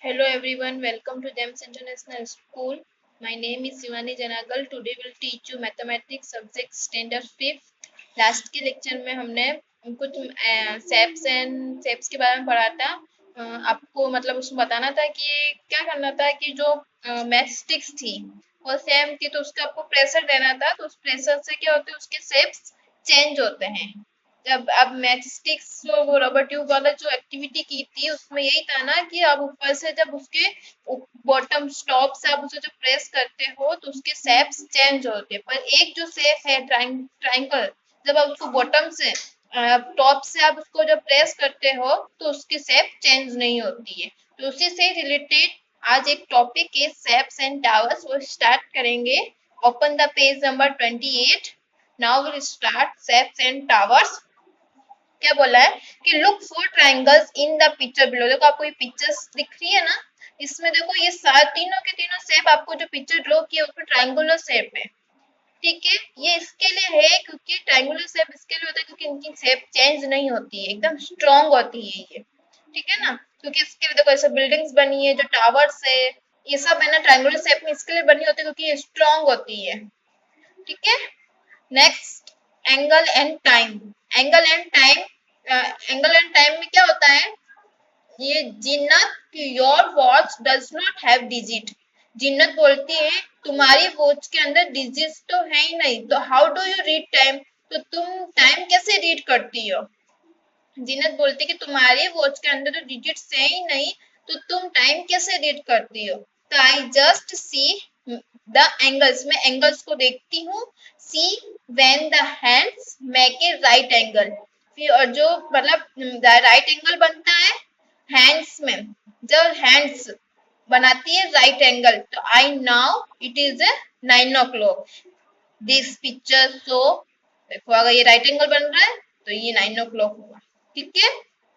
Hello everyone, welcome to GEMS International School. My name is Shivani Janagal. Today we'll teach you mathematics subject standard 5th. Last के lecture में हमने कुछ ceps and ceps के बारे में पढ़ा था। आपको मतलब उसमें बताना था कि क्या करना था कि जो मैथ स्टिक्स थी वो सेम थी तो उसका आपको प्रेशर देना था, तो उस प्रेशर से क्या होते हैं उसके शेप्स चेंज होते हैं। जब अब मैच स्टिक्स जो वो रबर ट्यूब वाला जो एक्टिविटी की थी उसमें यही था ना कि आप ऊपर से जब उसके बॉटम स्टॉप से आप उसे जब प्रेस करते हो तो उसके शेप्स चेंज होते हैं, पर एक जो शेप है ट्राइंगल, जब आप उसको बॉटम से टॉप से आप उसको जब प्रेस करते हो तो उसकी शेप चेंज नहीं होती है। तो उसी से रिलेटेड आज एक टॉपिक है शेप्स एंड टावर्स, वो स्टार्ट करेंगे। Open the page number 28। Now will start shapes and towers. क्या बोला है कि look for triangles in the picture below. देखो आपको ये पिक्चर्स दिख रही है ना, इसमें देखो ये सात तीनों के तीनों शेप आपको जो पिक्चर ड्रॉ किया उसमें ट्रायंगुलर शेप है। ठीक है, ये इसके लिए है क्योंकि ट्रायंगुलर शेप इसके लिए होता है क्योंकि इनकी शेप चेंज नहीं होती है, एकदम स्ट्रांग होती है ये। ठीक है ना, क्योंकि इसके लिए देखो ऐसे बिल्डिंग्स बनी है जो टावर्स है, ये सब है ना ट्रायंगुलर शेप में इसके लिए बनी होती है क्योंकि ये स्ट्रांग होती है। ठीक है, next angle and time. Angle and time, angle and time में क्या होता है, ये Jinnat your watch does not have digit. Jinnat बोलती है तुम्हारी वॉच के अंदर डिजिट्स तो है ही नहीं, तो how do you read time, तो तुम टाइम कैसे रीड करती हो। जिन्नत बोलती है कि तुम्हारी वॉच के अंदर तो डिजिट्स है ही नहीं, तो तुम टाइम कैसे रीड करती हो। तो I just see the angles, मैं एंगल्स को देखती हूँ। See when the hands make a right angle, फिर और जो मतलब राइट एंगल बनता है हैंड्स में, जब हैंड्स बनाती है राइट एंगल, तो I now it is a 9 o'clock। This picture so, देखो अगर ये राइट एंगल बन रहा है तो ये 9 o'clock होगा। ठीक है,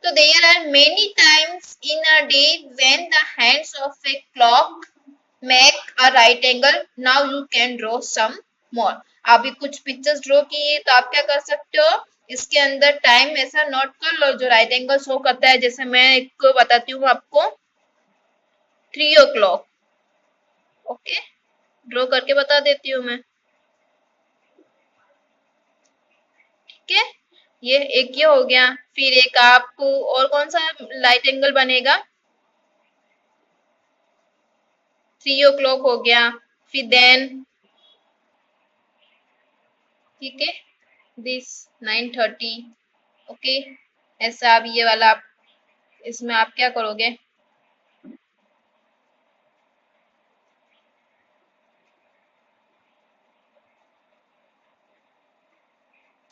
तो there are many times in a day when the hands of a clock make a right angle. Now you can draw some more. अभी कुछ पिक्चर्स ड्रॉ किए तो आप क्या कर सकते हो, इसके अंदर टाइम ऐसा नोट कर लो जो राइट एंगल शो करता है। जैसे मैं एक बताती हूँ आपको, 3 o'clock। ओके, ड्रॉ करके बता देती हूँ मैं। ठीक है, ये एक ये हो गया। फिर एक आपको और कौन सा लाइट एंगल बनेगा, 3 o'clock हो गया। फिर देन ठीक है, दिस 9:30। ओके, ऐसा अब ये वाला आप, इसमें आप क्या करोगे,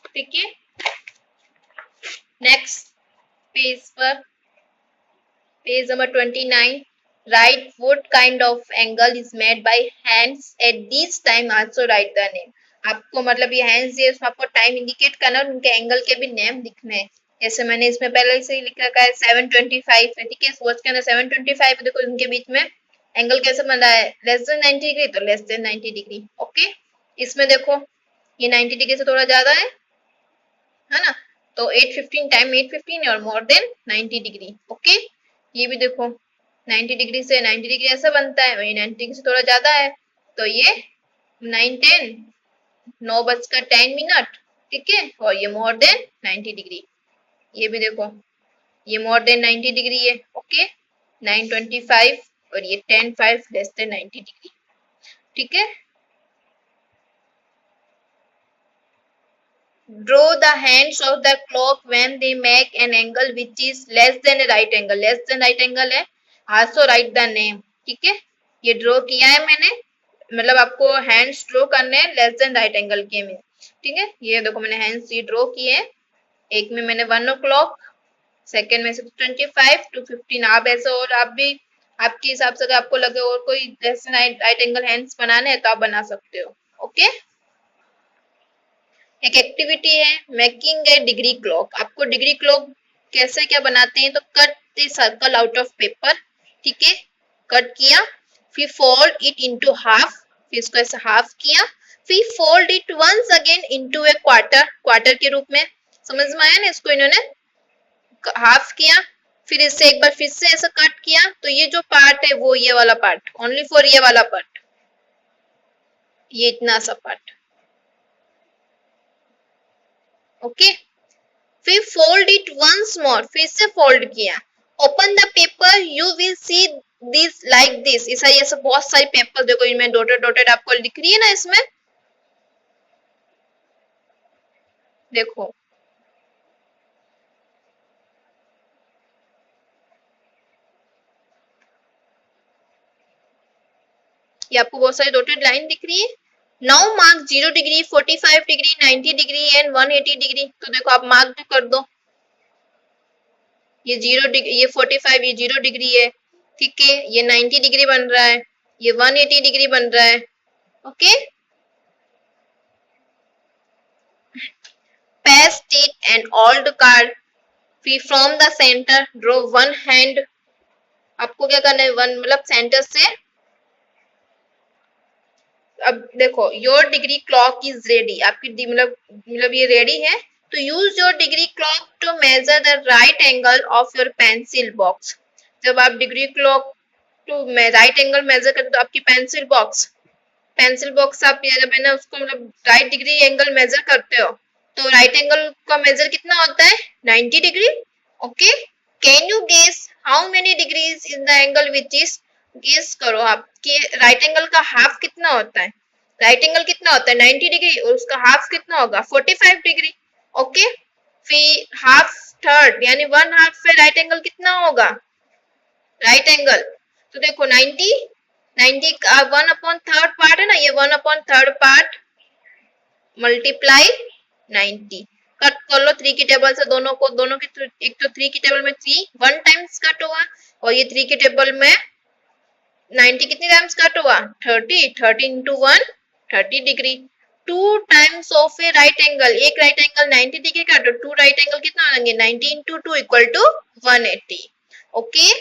ठीक है। नेक्स्ट पेज पर, page number 29। Right what kind of angle is made by hands at this time, also write the name। आपको मतलब ये हैंड्स है उसमें आपको टाइम इंडिकेट करना और उनके एंगल के भी नेम लिखने हैं। जैसे मैंने इसमें पहले से ही लिख रखा है 7:25 है। ठीक है, वॉच के अंदर 7:25 देखो उनके बीच में एंगल कैसे बन रहा है, लेस देन 90 डिग्री, तो लेस देन 90 डिग्री। ओके, इसमें देखो ये 90 डिग्री से थोड़ा ज्यादा है ना, तो 8:15 टाइम 8:15 है और मोर देन 90 डिग्री। ओके, ये भी देखो 90 डिग्री से 90 डिग्री ऐसा बनता है, वही 90 डिग्री से थोड़ा ज्यादा है, तो ये 9:10, 9:10। ठीक है, और ये मोर देन 90 डिग्री। ये भी देखो ये मोर देन 90 डिग्री है। ओके, 9:25 और ये 10:05 लेस देन 90 डिग्री। ठीक है, draw the hands of the clock when they make an angle which is less than a right angle। less than right angle है, also write the name। ठीक है, ये draw किया है मैंने, मतलब आपको हैंड्स ड्रॉ करने हैं लेस देन राइट एंगल के में। ठीक है, ये देखो मैंने हैंड्स ये ड्रॉ किए हैं। एक में मैंने 1 o'clock, सेकेंड में 6:25 to 15। आप ऐसे और आप भी आपके हिसाब से अगर आपको लगे और कोई less than right angle hands बनाने हैं तो आप बना सकते हो। ओके, एक एक्टिविटी है मेकिंग ए डिग्री क्लॉक। आपको डिग्री क्लॉक कैसे क्या बनाते हैं, तो cut the circle out of paper. ठीक है, कट किया, फिर फोल्ड इट इनटू हाफ, फिर इसको ऐसे हाफ किया, फिर fold it once again into a quarter, quarter के रूप में। समझ में आया ना, इसको इन्होंने हाफ किया, फिर इससे एक बार फिर से ऐसा कट किया, तो ये जो पार्ट है वो ये वाला पार्ट, ओनली फॉर ये वाला पार्ट, ये इतना सा पार्ट। ओके, फिर फोल्ड इट वंस मोर, फिर से फोल्ड किया। Open the paper, you will see this like this, ऐसा ये सब बहुत सारी पेपर देखो, इनमें डॉटेड डॉटेड आपको दिख रही है ना, इसमें देखो, ये आपको बहुत सारी डॉटेड लाइन दिख रही है। Now mark 0 degree, 45 degree, 90 degree and 180 degree. तो देखो आप मार्क भी कर दो, ये 0 डिग्री, ये 45, ये 0 डिग्री है, ठीक है, ये 90 डिग्री बन रहा है, ये 180 डिग्री बन रहा है। Okay, paste it and old card, फिर from the centre draw one hand, आपको क्या करना है, वन मतलब सेंटर से। अब देखो, your degree clock is ready, आपकी मतलब ये रेडी है, तो use your degree clock to measure the right angle of your pencil box. जब आप degree clock to right angle measure करते हो, तो आपकी पेंसिल बॉक्स आप जब है ना उसको मतलब राइट डिग्री एंगल मेजर करते हो, तो राइट एंगल का मेजर कितना होता है, 90 degree. Okay, can you guess how many degrees in the angle which is, guess करो आपके राइट एंगल का हाफ कितना होता है, राइट एंगल कितना होता है 90 डिग्री, और उसका हाफ कितना होगा 45 डिग्री। ओके, फिर हाफ थर्ड यानी वन हाफ पे राइट एंगल कितना होगा, राइट एंगल, तो देखो 90 का वन अपॉन थर्ड पार्ट है ना, ये one upon third part multiply 90, cut कर लो थ्री की टेबल से, दोनों की, एक तो थ्री की टेबल में थ्री वन टाइम्स कट हुआ, और ये थ्री की टेबल में 90 कितनी टाइम्स कट हुआ, 30 into one 30 degree. Two times of a right angle, एक राइट एंगल 90 डिग्री का, तो टू राइट एंगल कितना आएंगे, 90 into two equal to 180। Okay,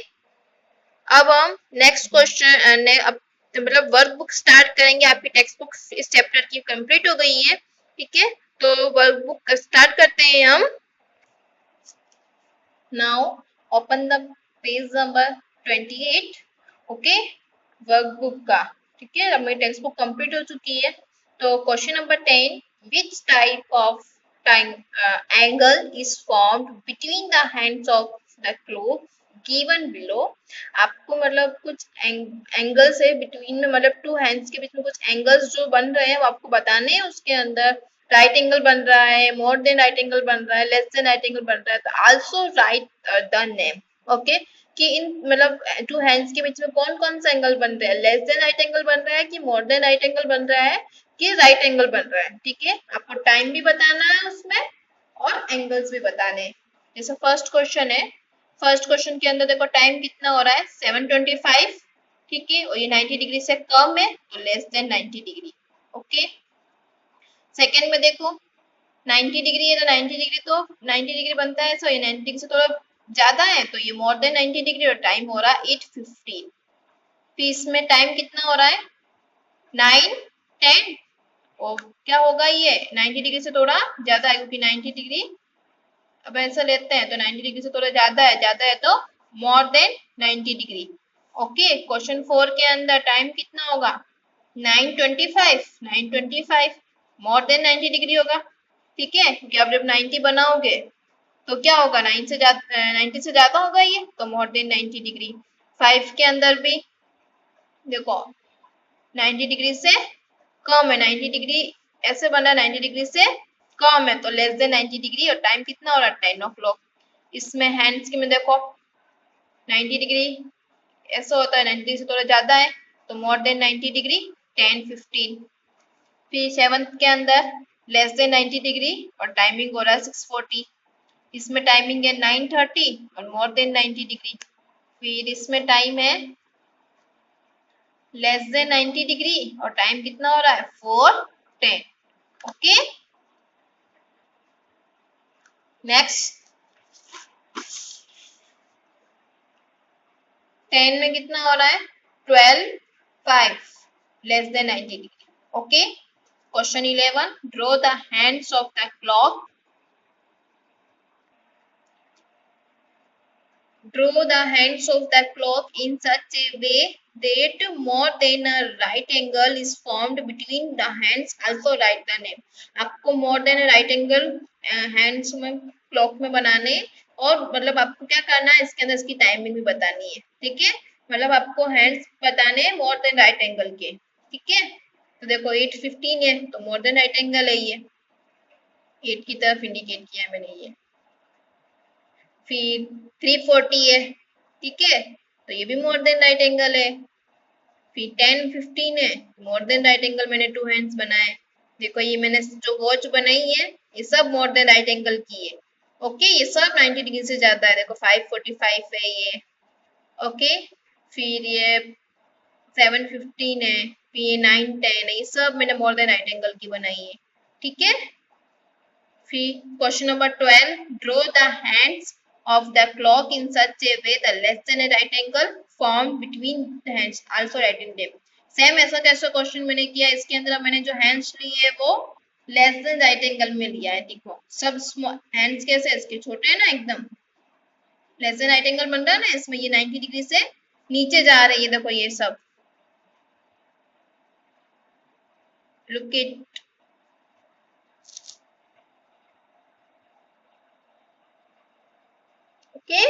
अब हम नेक्स्ट क्वेश्चन अब मतलब वर्क बुक स्टार्ट करेंगे, आपकी टेक्स्ट बुक इस चैप्टर की कंप्लीट हो गई है, ठीक है, तो वर्क बुक स्टार्ट करते हैं हम। Now open the page number 28। Okay, work book का, ठीक है, अब मेरी टेक्स्ट बुक कंप्लीट हो चुकी है। तो question number 10, which type of time angle is formed between the hands of the cloth given below. आपको मतलब कुछ एंगल्स है बिटवीन में, मतलब टू हैंड्स के बीच में कुछ एंगल्स जो बन रहे हैं वो आपको बताने हैं, उसके अंदर राइट एंगल बन रहा है, मोर देन राइट एंगल बन रहा है, लेस देन राइट एंगल बन रहा है, तो also right the name. Okay, कि इन मतलब टू हैंड्स के बीच में कौन कौन सा एंगल बन रहा है, लेस देन राइट एंगल बन रहा है कि मोर देन राइट एंगल बन रहा है कि राइट एंगल बन रहा है, ठीक है, आपको टाइम भी बताना है उसमें और एंगल्स भी बताने हैं। जैसे फर्स्ट क्वेश्चन है, फर्स्ट क्वेश्चन के अंदर देखो टाइम कितना हो रहा है 7:25, ठीक है, और ये 90 डिग्री से कम है तो less than 90 degree. Okay, second में देखो 90 डिग्री है, तो 90 डिग्री तो 90 डिग्री बनता है, सो ये 90 डिग्री से थोड़ा ज्यादा है, तो ये मोर देन 90 डिग्री, और टाइम हो रहा है 8:15। फिर इसमें टाइम कितना हो रहा है 9:10, और क्या होगा ये 90 डिग्री से थोड़ा ज्यादा है, क्योंकि 90 डिग्री अब ऐसा लेते हैं, तो 90 डिग्री से थोड़ा ज्यादा है तो more than 90 degree. Okay, question 4 के अंदर टाइम कितना होगा 9:25 मोर देन 90 डिग्री होगा, ठीक है, क्योंकि आप जब 90 बनाओगे तो क्या होगा 90 से ज्यादा होगा ये, तो मोर देन 90 डिग्री। 5 के अंदर भी देखो 90 डिग्री से कम है, 90 डिग्री ऐसे बना 90 डिग्री से कम है, तो लेस देन 90 डिग्री, और टाइम कितना हो रहा है 10 o'clock। इसमें हैंड्स की में देखो 90 डिग्री ऐसा होता है, 90 डिग्री से थोड़ा ज्यादा है, तो मोर देन 90 डिग्री 10:15। फिर सेवंथ के अंदर लेस देन 90 डिग्री और टाइमिंग हो रहा है 6:40, इसमें टाइमिंग है 9:30 और मोर देन 90 डिग्री। फिर इसमें टाइम है लेस देन 90 डिग्री और टाइम कितना हो रहा है 4:10। ओके, नेक्स्ट 10 में कितना हो रहा है 12:05 less than 90 degree. Okay, question 11, draw the hands of the clock Draw the hands of the clock in such a way that more than a right angle is formed between the hands. Also write the name. आपको more than a right angle hands में clock में बनाने और मतलब आपको क्या करना है इसके अंदर इसकी टाइमिंग भी बतानी है ठीक है मतलब आपको हैंड्स बताने मोर देन राइट एंगल के ठीक है तो देखो 8:15 है तो मोर देन राइट एंगल है ये 8 की तरफ इंडिकेट किया मैंने ये फिर 3:40 है ठीक है तो ये भी मोर देन राइट एंगल है फिर 10:15 है मोर देन राइट एंगल मैंने टू हैंड्स बनाए देखो ये मैंने जो वॉच बनाई है ये सब मोर देन राइट एंगल की है ओके ये सब 90 डिग्री से ज्यादा है देखो 5:45 है ये ओके फिर ये 7:15 है फिर ये 9:10 है ये सब मैंने मोर देन राइट एंगल की बनाई है ठीक है फिर question number 12 draw the hands of the clock in such a way the less than a right angle formed between the hands also write in them same ऐसा कैसा question मैंने किया इसके अंदर मैंने जो हैंड्स लिए है वो लेस देन राइट एंगल में लिया है देखो सब हैंड्स कैसे है इसके छोटे है ना एकदम लेस देन राइट एंगल बन रहा है ना इसमें ये 90 डिग्री से नीचे जा रही है देखो ये सब लुक इट ओके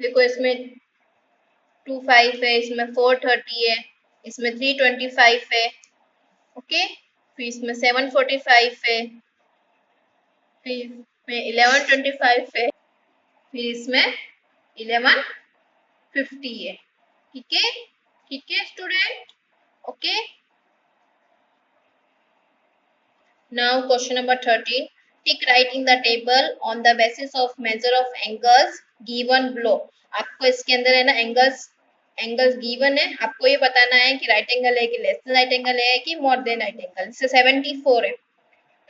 देखो इसमें 25 है इसमें 4:30 है इसमें 3:25 है ओके फिर इसमें 7:45 है फिर इसमें 11:25 है फिर इसमें 11:50 है ठीक है student okay now question number 13 tick writing the table on the basis of measure of angles given below आपको इसके अंदर है ना एंगल्स गिवन है आपको ये बताना है कि राइट एंगल है कि लेस देन राइट एंगल है कि मोर देन राइट एंगल जैसे 74 है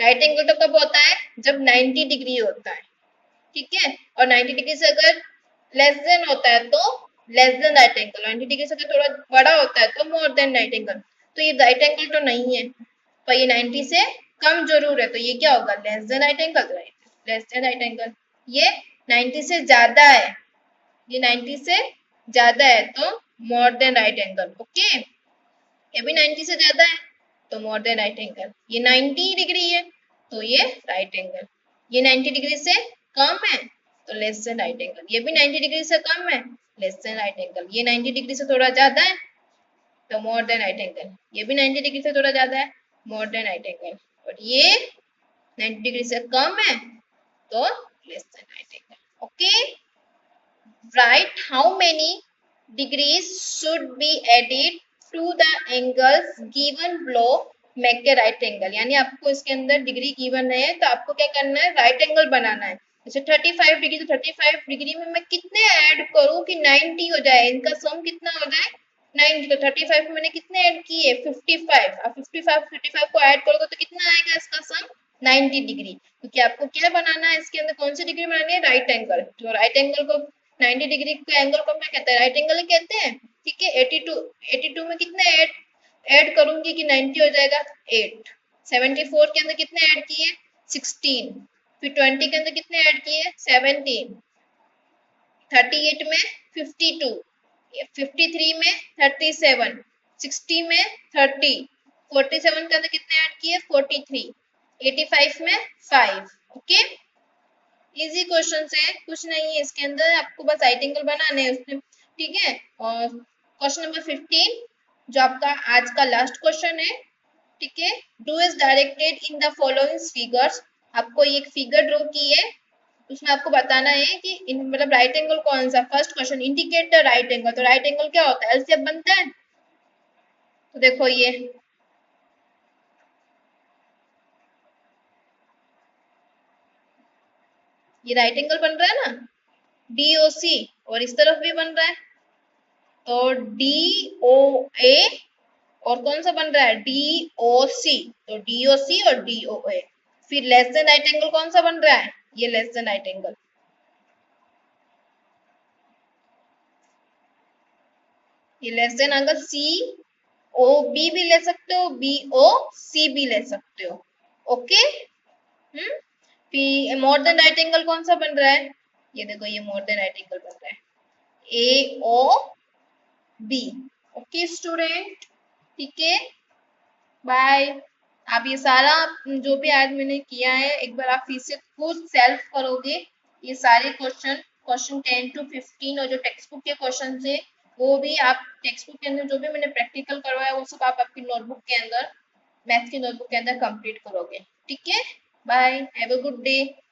राइट एंगल तो कब होता है जब 90 डिग्री होता है ठीक है और 90 डिग्री से अगर लेस देन होता है तो less than right angle 90 degree से अगर थोड़ा बड़ा होता है तो मोर देन राइट एंगल तो ये राइट एंगल तो नहीं है पर ये 90 से कम जरूर है तो ये क्या होगा less than right angle less than right angle ये 90 से ज्यादा है ये 90 से ज्यादा है तो more than right angle okay ये भी 90 से ज्यादा है तो मोर देन राइट एंगल ये 90 डिग्री है तो ये राइट एंगल ये 90 डिग्री से कम है तो लेस देन राइट एंगल ये भी 90 डिग्री से कम है लेस देन राइट एंगल ये 90 डिग्री से थोड़ा ज्यादा है तो मोर देन राइट एंगल ये भी 90 डिग्री से थोड़ा ज्यादा है मोर देन राइट एंगल और ये 90 डिग्री से कम है तो less than right angle okay write how many degrees should be added to the angles given below make a right angle यानी आपको इसके अंदर डिग्री गिवन है तो आपको क्या करना है राइट एंगल बनाना है जैसे 35 डिग्री तो 35 डिग्री में मैं कितने ऐड करूं कि 90 हो जाए इनका सम कितना हो जाए 90 तो 35 में मैंने कितने ऐड किए 55 अब 55 को ऐड करोगे तो कितना आएगा इसका सम 90 डिग्री क्योंकि आपको क्या बनाना है इसके अंदर कौन सी डिग्री बनानी है राइट एंगल तो राइट एंगल को 90 डिग्री के एंगल को क्या कहते हैं राइट एंगल ही कहते हैं ठीक है 82 में कितने ऐड करूंगी कि 90 हो जाएगा 8 74 के अंदर कितने ऐड किए 16 फिर 20 के अंदर कितने ऐड किए 17 38 में 52 53 में 37 60 में 30 47 के अंदर कितने ऐड किए 43 85 में 5 ओके इजी क्वेश्चन है कुछ नहीं है इसके अंदर आपको बस राइट एंगल बनाने हैं उसमें ठीक है और क्वेश्चन नंबर 15 जो आपका आज का लास्ट क्वेश्चन है ठीक है do is directed in the following figures आपको एक फिगर ड्रॉ की है उसमें आपको बताना है कि मतलब राइट एंगल कौन सा first question indicate the right angle तो राइट एंगल क्या होता है एलसीएम बनता है तो देखो ये राइट एंगल बन रहा है ना डीओसी और इस तरफ भी बन रहा है तो डीओए और कौन सा बन रहा है डीओसी तो डीओसी और डीओए फिर लेस देन राइट एंगल कौन सा बन रहा है ये लेस देन राइट एंगल ये less than angle C O B भी ले सकते हो बी ओ सी भी ले सकते हो ओके फिर मोर देन राइट एंगल कौन सा बन रहा है ये देखो ये मोर देन आर्टिकल बन रहा है AOB। ओके स्टूडेंट, ठीक है, बाय। आप ये सारा जो भी आज मैंने किया है एक बार आप फिर से खुद सेल्फ करोगे। ये सारे क्वेश्चन 10 to 15 और जो टेक्स्ट बुक के क्वेश्चन है वो भी आप टेक्स्ट बुक के अंदर जो भी मैंने प्रैक्टिकल करवाया वो सब आप आपकी नोटबुक के अंदर, मैथ की नोटबुक के अंदर कंप्लीट करोगे। ठीक है, bye, have a good day.